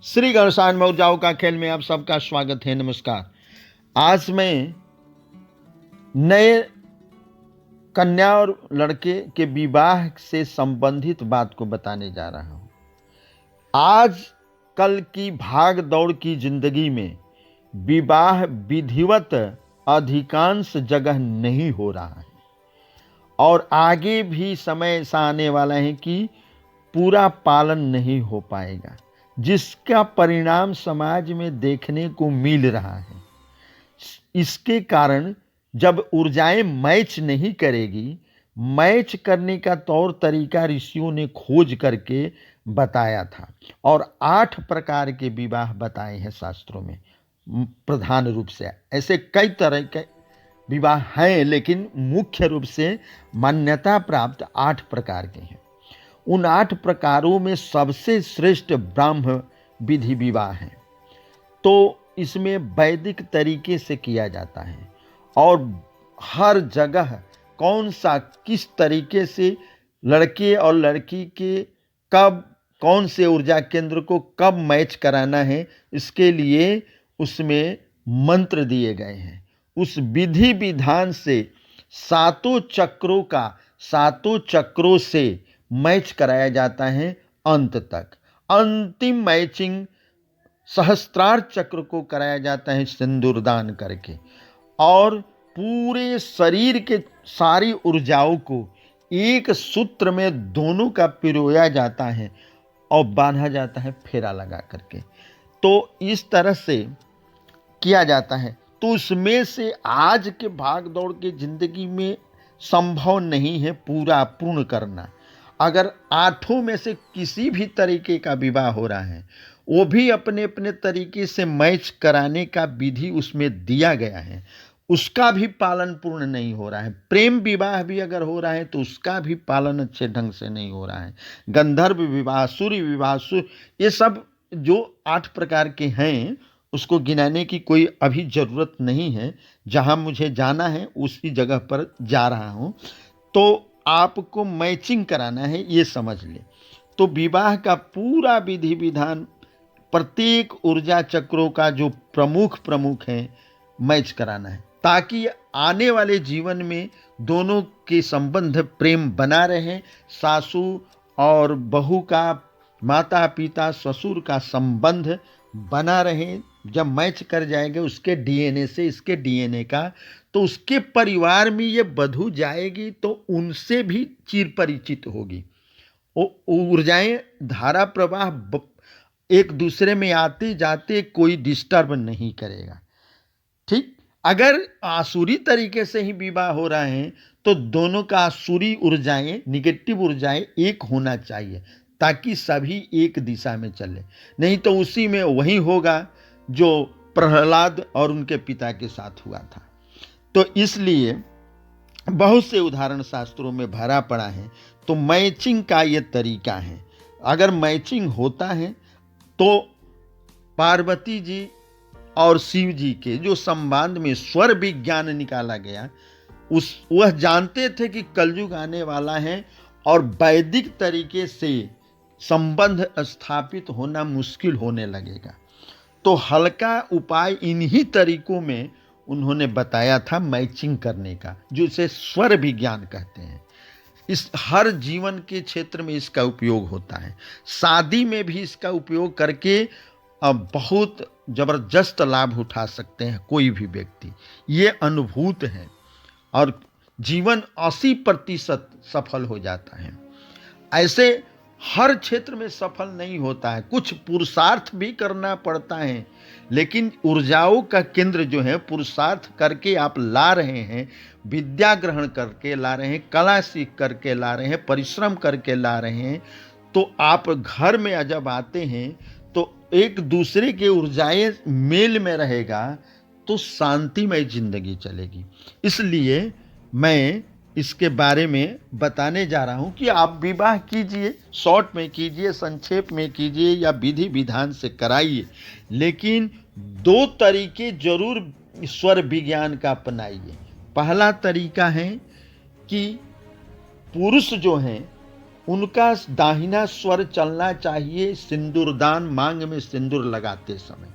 श्री गणेशान मौजाओं का खेल में आप सबका स्वागत है। नमस्कार। आज मैं नए कन्या और लड़के के विवाह से संबंधित बात को बताने जा रहा हूं। आज कल की भाग दौड़ की जिंदगी में विवाह विधिवत अधिकांश जगह नहीं हो रहा है और आगे भी समय ऐसा आने वाला है कि पूरा पालन नहीं हो पाएगा, जिसका परिणाम समाज में देखने को मिल रहा है। इसके कारण जब ऊर्जाएं मैच नहीं करेगी, मैच करने का तौर तरीका ऋषियों ने खोज करके बताया था और 8 प्रकार के विवाह बताए हैं शास्त्रों में। प्रधान रूप से ऐसे कई तरह के विवाह हैं, लेकिन मुख्य रूप से मान्यता प्राप्त 8 प्रकार के हैं। उन 8 प्रकारों में सबसे श्रेष्ठ ब्राह्म विधि विवाह है। तो इसमें वैदिक तरीके से किया जाता है और हर जगह कौन सा किस तरीके से लड़के और लड़की के कब कौन से ऊर्जा केंद्र को कब मैच कराना है, इसके लिए उसमें मंत्र दिए गए हैं। उस विधि विधान से सातों चक्रों से मैच कराया जाता है अंत तक। अंतिम मैचिंग सहस्त्रार चक्र को कराया जाता है सिंदूरदान करके और पूरे शरीर के सारी ऊर्जाओं को एक सूत्र में दोनों का पिरोया जाता है और बांधा जाता है फेरा लगा करके। तो इस तरह से किया जाता है। तो उसमें से आज के भाग दौड़ के जिंदगी में संभव नहीं है पूरा पूर्ण करना। अगर 8 में से किसी भी तरीके का विवाह हो रहा है, वो भी अपने अपने तरीके से मैच कराने का विधि उसमें दिया गया है, उसका भी पालन पूर्ण नहीं हो रहा है। प्रेम विवाह भी अगर हो रहा है तो उसका भी पालन अच्छे ढंग से नहीं हो रहा है। गंधर्व विवाह, सूर्य विवाह, ये सब जो 8 प्रकार के हैं, उसको गिनाने की कोई अभी ज़रूरत नहीं है। जहाँ मुझे जाना है उसी जगह पर जा रहा हूँ। तो आपको मैचिंग कराना है, ये समझ ले। तो विवाह का पूरा विधि विधान प्रत्येक ऊर्जा चक्रों का जो प्रमुख है मैच कराना है, ताकि आने वाले जीवन में दोनों के संबंध प्रेम बना रहे। सासू और बहू का, माता पिता ससुर का संबंध बना रहे। जब मैच कर जाएगा उसके डीएनए से इसके डीएनए का, तो उसके परिवार में ये बधू जाएगी तो उनसे भी चिर परिचित होगी। ऊर्जाएं धारा प्रवाह एक दूसरे में आते जाते कोई डिस्टर्ब नहीं करेगा। ठीक, अगर आसुरी तरीके से ही विवाह हो रहा है तो दोनों का आसुरी ऊर्जाएं, निगेटिव ऊर्जाएं एक होना चाहिए ताकि सभी एक दिशा में चले। नहीं तो उसी में वही होगा जो प्रहलाद और उनके पिता के साथ हुआ था। तो इसलिए बहुत से उदाहरण शास्त्रों में भरा पड़ा है। तो मैचिंग का ये तरीका है। अगर मैचिंग होता है तो पार्वती जी और शिव जी के जो संबंध में स्वर विज्ञान निकाला गया, वह जानते थे कि कलयुग आने वाला है और वैदिक तरीके से संबंध स्थापित होना मुश्किल होने लगेगा। तो हल्का उपाय इन्हीं तरीकों में उन्होंने बताया था मैचिंग करने का, जो इसे स्वर विज्ञान कहते हैं। इस हर जीवन के क्षेत्र में इसका उपयोग होता है। शादी में भी इसका उपयोग करके बहुत जबरदस्त लाभ उठा सकते हैं कोई भी व्यक्ति। ये अनुभूत है और जीवन 80% सफल हो जाता है। ऐसे हर क्षेत्र में सफल नहीं होता है, कुछ पुरुषार्थ भी करना पड़ता है। लेकिन ऊर्जाओं का केंद्र जो है, पुरुषार्थ करके आप ला रहे हैं, विद्या ग्रहण करके ला रहे हैं, कला सीख करके ला रहे हैं, परिश्रम करके ला रहे हैं, तो आप घर में जब आते हैं तो एक दूसरे के ऊर्जाएं मेल में रहेगा तो शांतिमय जिंदगी चलेगी। इसलिए मैं इसके बारे में बताने जा रहा हूं कि आप विवाह कीजिए, शॉर्ट में कीजिए, संक्षेप में कीजिए या विधि विधान से कराइए, लेकिन 2 तरीके जरूर स्वर विज्ञान का अपनाइए। पहला तरीका है कि पुरुष जो हैं उनका दाहिना स्वर चलना चाहिए सिंदूरदान मांग में सिंदूर लगाते समय,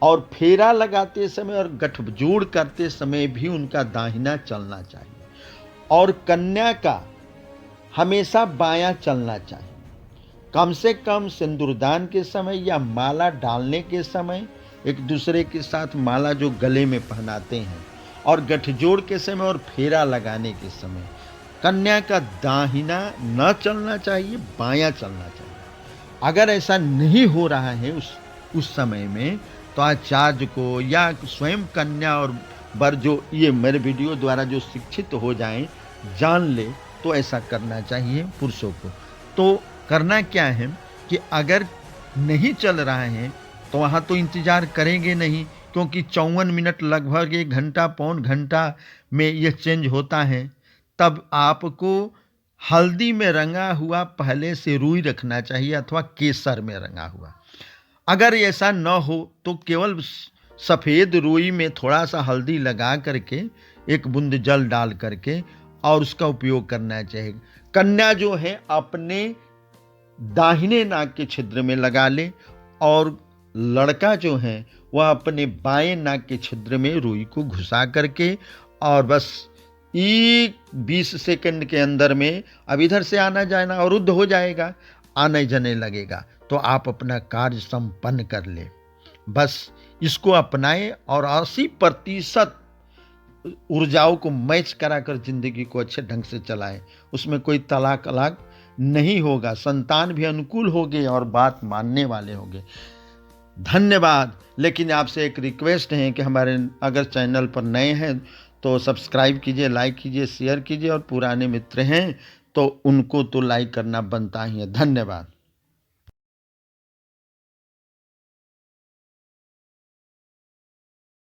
और फेरा लगाते समय और गठजोड़ करते समय भी उनका दाहिना चलना चाहिए। और कन्या का हमेशा बायां चलना चाहिए। कम से कम सिंदूरदान के समय या माला डालने के समय, एक दूसरे के साथ माला जो गले में पहनाते हैं, और गठजोड़ के समय और फेरा लगाने के समय कन्या का दाहिना न चलना चाहिए, बायां चलना चाहिए। अगर ऐसा नहीं हो रहा है उस समय में, तो आचार्य को या स्वयं कन्या और वर जो ये मेरे वीडियो द्वारा जो शिक्षित हो जाएं, जान ले, तो ऐसा करना चाहिए पुरुषों को। तो करना क्या है कि अगर नहीं चल रहा है तो वहाँ तो इंतज़ार करेंगे नहीं, क्योंकि 54 मिनट लगभग 1 घंटा पौन घंटा में यह चेंज होता है। तब आपको हल्दी में रंगा हुआ पहले से रुई रखना चाहिए अथवा केसर में रंगा हुआ। अगर ऐसा न हो तो केवल सफ़ेद रुई में थोड़ा सा हल्दी लगा करके, एक बूंद जल डाल करके, और उसका उपयोग करना चाहिए। कन्या जो है अपने दाहिने नाक के छिद्र में लगा ले, और लड़का जो है वह अपने बाएं नाक के छिद्र में रुई को घुसा करके, और बस 20 सेकंड के अंदर में अब इधर से आना जाना अवरुद्ध हो जाएगा, आने जाने लगेगा, तो आप अपना कार्य संपन्न कर ले। बस इसको अपनाएं और 80% ऊर्जाओं को मैच कराकर जिंदगी को अच्छे ढंग से चलाएं। उसमें कोई तलाक नहीं होगा, संतान भी अनुकूल होंगे और बात मानने वाले होंगे। धन्यवाद। लेकिन आपसे एक रिक्वेस्ट है कि हमारे अगर चैनल पर नए हैं तो सब्सक्राइब कीजिए, लाइक कीजिए, शेयर कीजिए, और पुराने मित्र हैं तो उनको तो लाइक करना बनता ही है। धन्यवाद।